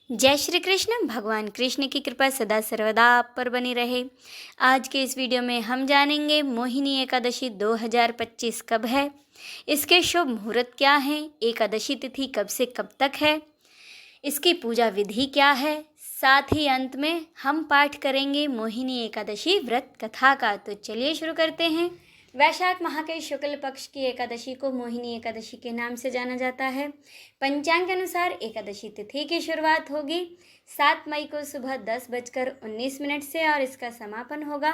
जय श्री कृष्ण। भगवान कृष्ण की कृपा सदा सर्वदा आप पर बनी रहे। आज के इस वीडियो में हम जानेंगे मोहिनी एकादशी 2025 कब है, इसके शुभ मुहूर्त क्या हैं, एकादशी तिथि कब से कब तक है, इसकी पूजा विधि क्या है। साथ ही अंत में हम पाठ करेंगे मोहिनी एकादशी व्रत कथा का। तो चलिए शुरू करते हैं। वैशाख माह के शुक्ल पक्ष की एकादशी को मोहिनी एकादशी के नाम से जाना जाता है। पंचांग के अनुसार एकादशी तिथि की शुरुआत होगी 7 मई को सुबह 10:19 से और इसका समापन होगा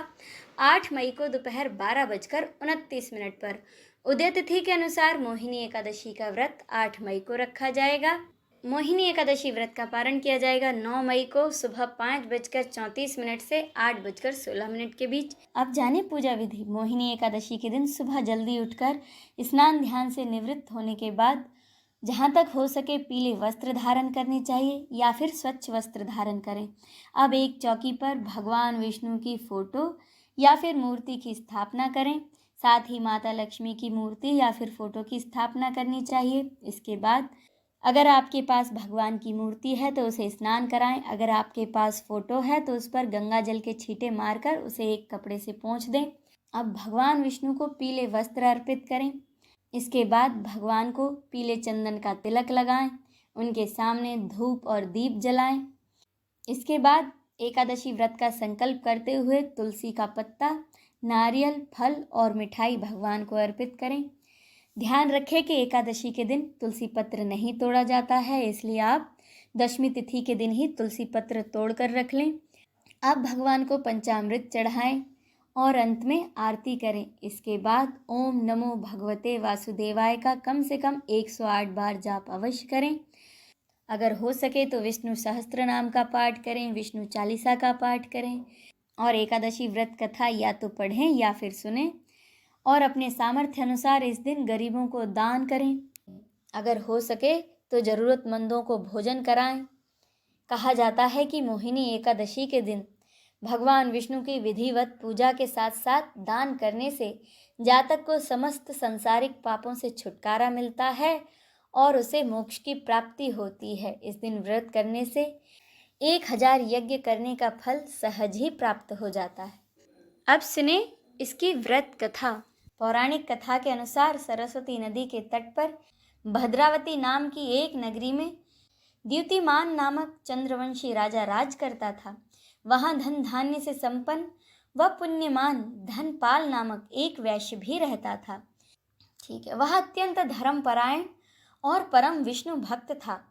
8 मई को दोपहर 12:29 पर। उदय तिथि के अनुसार मोहिनी एकादशी का व्रत 8 मई को रखा जाएगा। मोहिनी एकादशी व्रत का पारण किया जाएगा 9 मई को सुबह 5:34 से 8:16 के बीच। अब जाने पूजा विधि। मोहिनी एकादशी के दिन सुबह जल्दी उठकर स्नान ध्यान से निवृत्त होने के बाद जहाँ तक हो सके पीले वस्त्र धारण करने चाहिए या फिर स्वच्छ वस्त्र धारण करें। अब एक चौकी पर भगवान विष्णु की फोटो या फिर मूर्ति की स्थापना करें। साथ ही माता लक्ष्मी की मूर्ति या फिर फोटो की स्थापना करनी चाहिए। इसके बाद अगर आपके पास भगवान की मूर्ति है तो उसे स्नान कराएं। अगर आपके पास फोटो है तो उस पर गंगा जल के छींटे मारकर उसे एक कपड़े से पोंछ दें। अब भगवान विष्णु को पीले वस्त्र अर्पित करें। इसके बाद भगवान को पीले चंदन का तिलक लगाएं, उनके सामने धूप और दीप जलाएं। इसके बाद एकादशी व्रत का संकल्प करते हुए तुलसी का पत्ता, नारियल, फल और मिठाई भगवान को अर्पित करें। ध्यान रखें कि एकादशी के दिन तुलसी पत्र नहीं तोड़ा जाता है, इसलिए आप दशमी तिथि के दिन ही तुलसी पत्र तोड़ कर रख लें। अब भगवान को पंचामृत चढ़ाएं और अंत में आरती करें। इसके बाद ओम नमो भगवते वासुदेवाय का कम से कम 108 बार जाप अवश्य करें। अगर हो सके तो विष्णु सहस्त्र नाम का पाठ करें, विष्णु चालीसा का पाठ करें और एकादशी व्रत कथा या तो पढ़ें या फिर सुनें और अपने सामर्थ्य अनुसार इस दिन गरीबों को दान करें। अगर हो सके तो ज़रूरतमंदों को भोजन कराएं। कहा जाता है कि मोहिनी एकादशी के दिन भगवान विष्णु की विधिवत पूजा के साथ साथ दान करने से जातक को समस्त संसारिक पापों से छुटकारा मिलता है और उसे मोक्ष की प्राप्ति होती है। इस दिन व्रत करने से 1000 यज्ञ करने का फल सहज ही प्राप्त हो जाता है। अब सुने इसकी व्रत कथा। पौराणिक कथा के अनुसार सरस्वती नदी के तट पर भद्रावती नाम की एक नगरी में द्युतिमान नामक चंद्रवंशी राजा राज करता था। वहाँ धन धान्य से संपन्न व पुण्यमान धनपाल नामक एक वैश्य भी रहता था। वह अत्यंत धर्मपरायण और परम विष्णु भक्त था।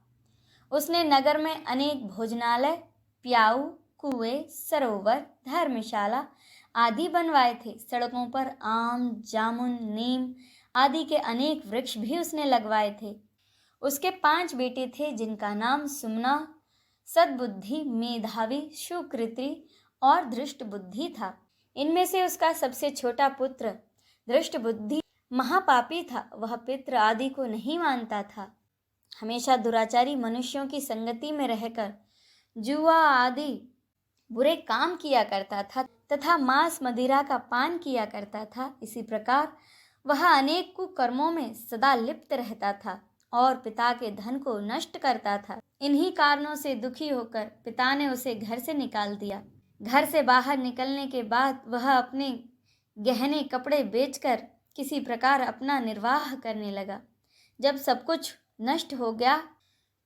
उसने नगर में अनेक भोजनालय, प्याऊ, कुएं, सरोवर, धर्मशाला आदि बनवाए थे। सड़कों पर आम, जामुन, नीम आदि के अनेक वृक्ष भी उसने लगवाए थे। उसके 5 बेटे थे जिनका नाम सुमना, सद्बुद्धि, मेधावी, सुकृति और धृष्ट बुद्धि था। इनमें से उसका सबसे छोटा पुत्र धृष्ट बुद्धि महापापी था। वह पितृ आदि को नहीं मानता था। हमेशा दुराचारी मनुष्यों की संगति में रहकर जुआ आदि बुरे काम किया करता था तथा मांस मदिरा का पान किया करता था। इसी प्रकार वह अनेक कुकर्मों में सदा लिप्त रहता था और पिता के धन को नष्ट करता था। इन्हीं कारणों से दुखी होकर पिता ने उसे घर से निकाल दिया। घर से बाहर निकलने के बाद वह अपने गहने कपड़े बेचकर किसी प्रकार अपना निर्वाह करने लगा। जब सब कुछ नष्ट हो गया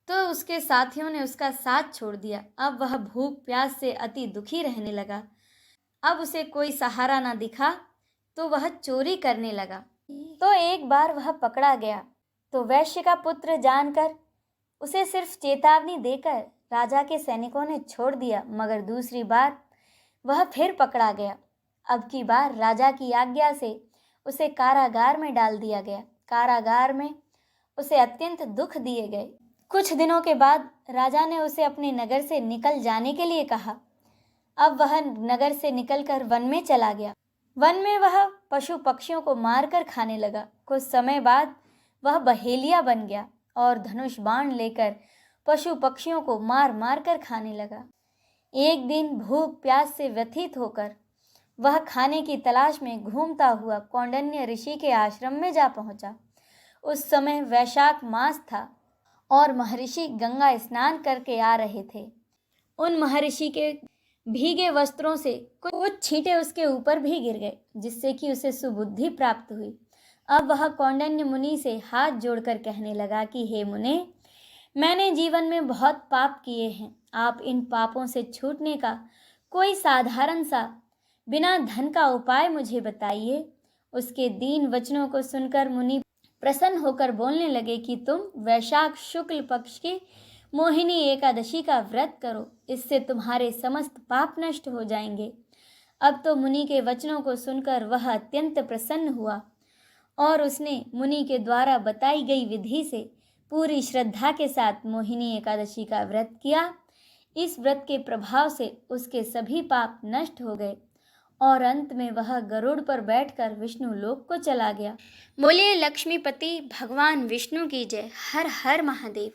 तो उसके साथियों ने उसका साथ छोड़ दिया। अब वह भूख प्यास से अति दुखी रहने लगा। अब उसे कोई सहारा न दिखा तो वह चोरी करने लगा। तो एक बार वह पकड़ा गया तो वैश्य का पुत्र जानकर उसे सिर्फ चेतावनी देकर राजा के सैनिकों ने छोड़ दिया, मगर दूसरी बार वह फिर पकड़ा गया। अब की बार राजा की आज्ञा से उसे कारागार में डाल दिया गया। कारागार में उसे अत्यंत दुख दिए गए। कुछ दिनों के बाद राजा ने उसे अपने नगर से निकल जाने के लिए कहा। अब वह नगर से निकलकर वन में चला गया। वन में वह पशु पक्षियों को मारकर खाने लगा। कुछ समय बाद वह बहेलिया बन गया और धनुष बाण लेकर पशु पक्षियों को मार मार कर खाने लगा। एक दिन भूख प्यास से व्यथित होकर वह खाने की तलाश में घूमता हुआ कौंडिन्य ऋषि के आश्रम में जा पहुंचा। उस समय वैशाख मास था और महर्षि गंगा स्नान करके आ रहे थे। उन महर्षि के भीगे वस्त्रों से कुछ छींटे उसके ऊपर भी गिर गए, जिससे कि उसे सुबुद्धि प्राप्त हुई। अब वह कौंडिन्य मुनि से हाथ जोड़कर कहने लगा कि हे मुने, मैंने जीवन में बहुत पाप किए हैं। आप इन पापों से छूटने का कोई साधारण सा बिना धन का उपाय मुझे बताइए। उसके दीन वचनों को सुनकर मुनि प्रसन्न होकर बोलने लगे कि तुम वैशाख शुक्ल पक्ष की मोहिनी एकादशी का व्रत करो, इससे तुम्हारे समस्त पाप नष्ट हो जाएंगे। अब तो मुनि के वचनों को सुनकर वह अत्यंत प्रसन्न हुआ और उसने मुनि के द्वारा बताई गई विधि से पूरी श्रद्धा के साथ मोहिनी एकादशी का व्रत किया। इस व्रत के प्रभाव से उसके सभी पाप नष्ट हो गए और अंत में वह गरुड़ पर बैठकर विष्णु लोक को चला गया। बोलिए लक्ष्मीपति भगवान विष्णु की जय। हर हर महादेव।